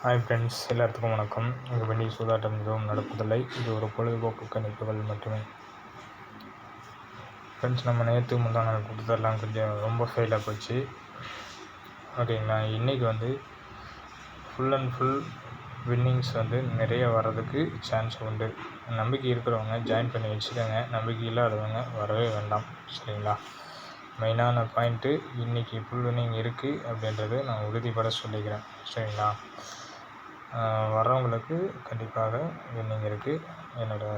Hi friends, எல்லாத்துக்கும் வணக்கம். உங்கள் வண்டி சூதாட்டம் எதுவும் நடப்பதில்லை. இது ஒரு பொழுதுபோக்கு கணிப்புகள் மட்டுமே. ஃப்ரெண்ட்ஸ், நம்ம நேற்று முந்தா நாள் கொடுத்ததெல்லாம் கொஞ்சம் ரொம்ப ஃபெயிலாக போச்சு. ஓகேங்களா. இன்றைக்கி ஃபுல் அண்ட் ஃபுல் வின்னிங்ஸ் நிறைய வர்றதுக்கு சான்ஸ் உண்டு. நம்பிக்கை இருக்கிறவங்க ஜாயின் பண்ணி வச்சுக்கோங்க. நம்பிக்கை இல்லாதவங்க வரவே வேண்டாம். சரிங்களா. மெயினான பாயிண்ட்டு, இன்றைக்கி ஃபுல் வின்னிங் இருக்குது அப்படின்றது நான் உறுதிப்பட சொல்லிக்கிறேன். சரிங்களா. வர்றவங்களுக்கு கண்டிப்பாக வின்னிங் இருக்குது. என்னோடய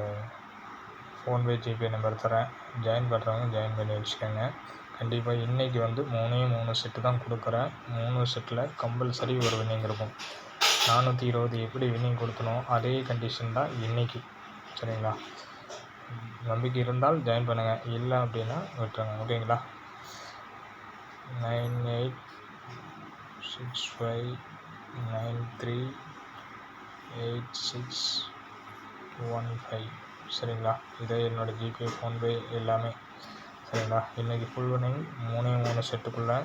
ஃபோன்பே ஜிபே நம்பர் தரேன். ஜாயின் பண்ணுறவங்க ஜாயின் பண்ணி வச்சுக்கோங்க. கண்டிப்பாக இன்றைக்கி 3 செட்டு தான் கொடுக்குறேன். 3 செட்டில் கம்பல்சரி ஒரு வின்னிங் இருக்கும். 420 எப்படி வின்னிங் கொடுக்கணும் அதே கண்டிஷன் தான் இன்றைக்கி. சரிங்களா. நம்பிக்கை இருந்தால் ஜாயின் பண்ணுங்கள், இல்லை அப்படின்னா விட்டுருங்க. ஓகேங்களா. 9865938615. சரிங்களா. இதே என்னோடய ஜிபே ஃபோன்பே எல்லாமே. சரிங்களா. இன்றைக்கி ஃபுல் வின்னிங் 3 செட்டுக்குள்ளே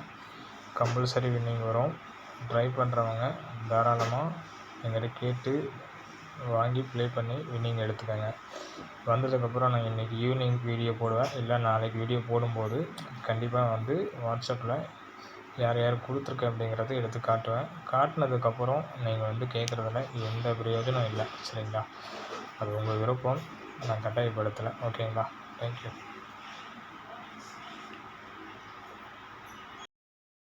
கம்பல்சரி வின்னிங் வரும். ட்ரை பண்ணுறவங்க தாராளமாக எங்கிட்ட கேட்டு வாங்கி ப்ளே பண்ணி வின்னிங் எடுத்துக்கோங்க. வந்ததுக்கப்புறம் நான் இன்றைக்கி ஈவினிங் வீடியோ போடுவேன், இல்லை நாளைக்கு வீடியோ போடும்போது கண்டிப்பாக வாட்ஸ்அப்பில் யார் யார் கொடுத்துருக்கேன் அப்படிங்கிறத எடுத்து காட்டுவேன். காட்டினதுக்கப்புறம் நீங்கள் கேட்குறதுல எந்த பிரயோஜனம் இல்லை. சரிங்களா. அது உங்கள் விருப்பம், நான் கட்டாயப்படுத்தலை. ஓகேங்களா. தேங்க்யூ.